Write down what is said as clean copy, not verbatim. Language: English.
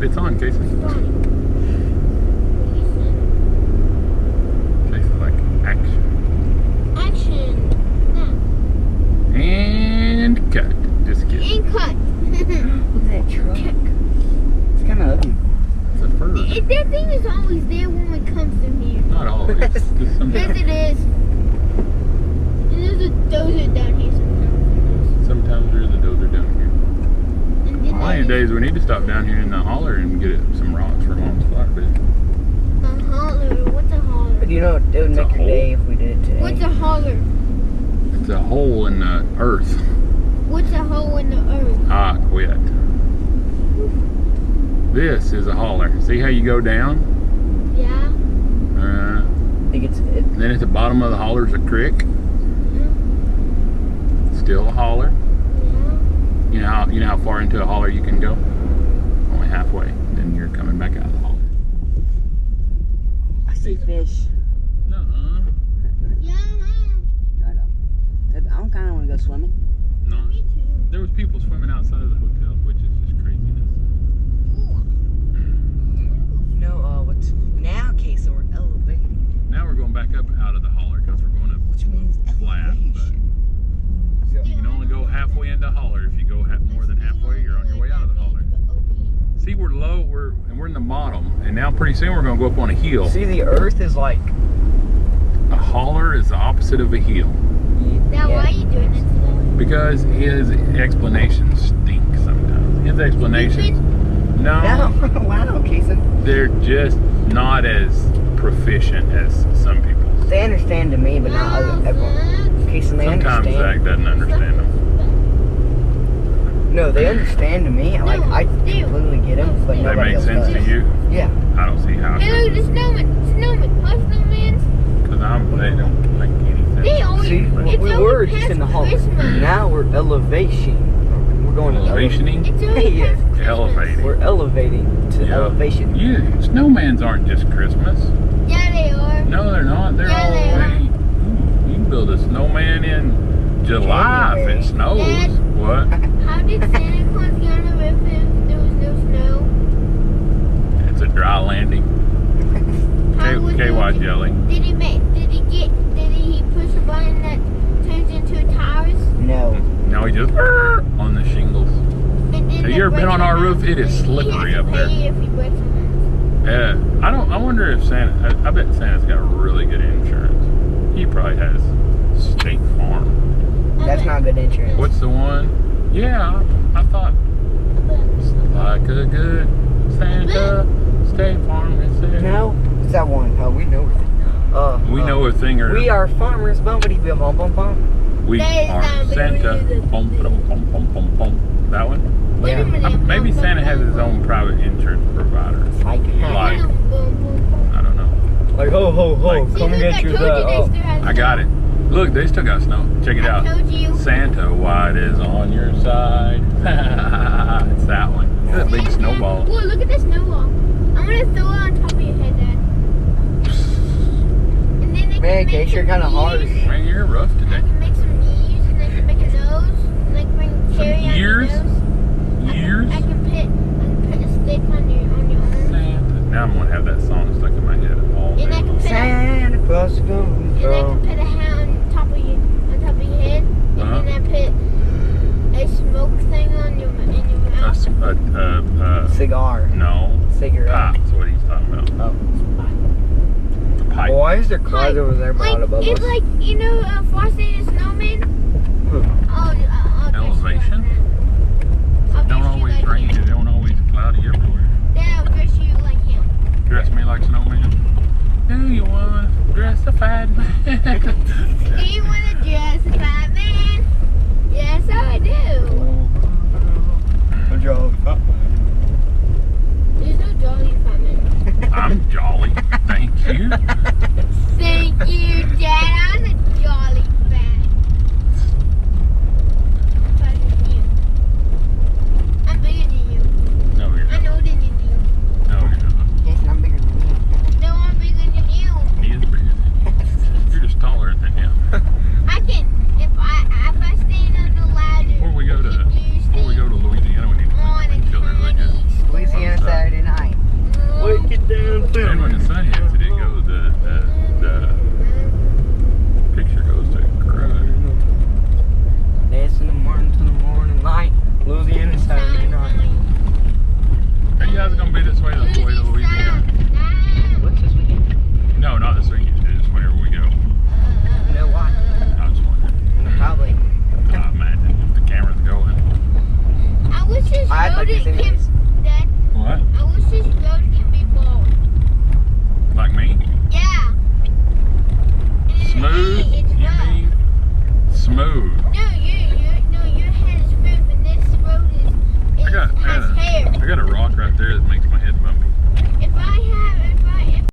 cut. It's on, Casey. Casey's like, action. Action. No. And cut. Just kidding. And cut. Look at that truck. It's kind of ugly. It's a bird. That thing is always there when it comes through here. Not always. Just Yes, sometimes. it is. And there's a dozer down here sometimes. Sometimes there's a dozer down here. And then One of these days we need to stop down here in the holler and get some rocks for Mom's fire pit. a holler. What's a holler? But you know, it would It's a make your hole. day if we did it today. What's a holler? It's a hole in the earth. What's a hole in the earth? Ah, quit. This is a holler. See how you go down? Yeah. I think it's it. Then at the bottom of the holler is a creek. Still a holler. Yeah. You know how far into a holler you can go? Only halfway. Then you're coming back out of the holler. I see fish. Nuh-uh. Yeah. I don't. I don't kind of want to go swimming. No. Me too. There was people swimming outside of the hotel, which is just craziness. No, what's now, Casey? We're elevating. Now we're going back up out of the holler because we're going up Which means flat. But you can only go halfway into the holler. If you go more than halfway, you're on your way out of the holler. See, we're low. We're in the bottom, and now pretty soon we're going to go up on a hill. See, the earth is like. A holler is the opposite of a hill. Now, why are you doing this today? Because his explanations stink sometimes. His explanations, no, Wow, Casey. they're just not as proficient as some people. They understand to me, but not everyone. Casey, they Sometimes Zach understand. doesn't understand them. No, they understand to me. Like, I completely get them, but They nobody make else sense does. to you. Yeah. I don't see how. Hey, look, the snowman. Snowman. Why snowman? Because they don't make any sense. They always. See, It's we always were just past in the hall. Christmas. Now we're elevation. We're going to Elevationing? It's always Yeah. past Christmas. Elevating. We're elevating to Yeah. elevation. Snowmans aren't just Christmas. Yeah, they are. No, they're not. They're Yeah, all they the are. way. You can build a snowman in July if it snows. Dad. What? How did Santa Claus get on the roof if there was no snow? It's a dry landing. How was KY's it? yelling. Did he push a button that turns into tires? No. Now he just on the shingles. And then Have they you ever been break on it our out? roof? It is slippery He has up to there. pay if he breaks it. I wonder if Santa. I bet Santa's got really good insurance. He probably has State Farm. That's not good insurance. What's the one? Yeah, I thought like a good Santa, State Farm is there. No? It's that one. Oh, we know it. We know a thing or We are farmers, bumpity bum bum bum bum. we That is are not Santa. really the- Bum, bum, bum, bum, bum, bum. That one? Wait a minute. Maybe Santa has his own private insurance provider. Like, Like, I don't know. like ho ho ho, Like- come get your I got it. Look, they still got snow. Check it out. I told you. Santa, white is on your side. It's that one. Look at that big snowball. Whoa, look at this snowball. I'm gonna throw it on top of your head, Dad. And then they Man, can Case, make you're some kind of harsh. ears. Man, you're rough I today. can make some ears, and I can make a nose, and I can bring cherry on your ears? nose. Ears? I can put a stick on your arm. Santa. Now I'm gonna have that song stuck in my head all day And I can long. put a, Santa Claus is going and I can put a hat on top of your head, and then I put a smoke thing on your in your mouth. cigar. No. Cigarette. Pipe's what he's talking about. Oh. Pipe. Why is there clouds over there Like, above it's us? like, Frosty the Snowman.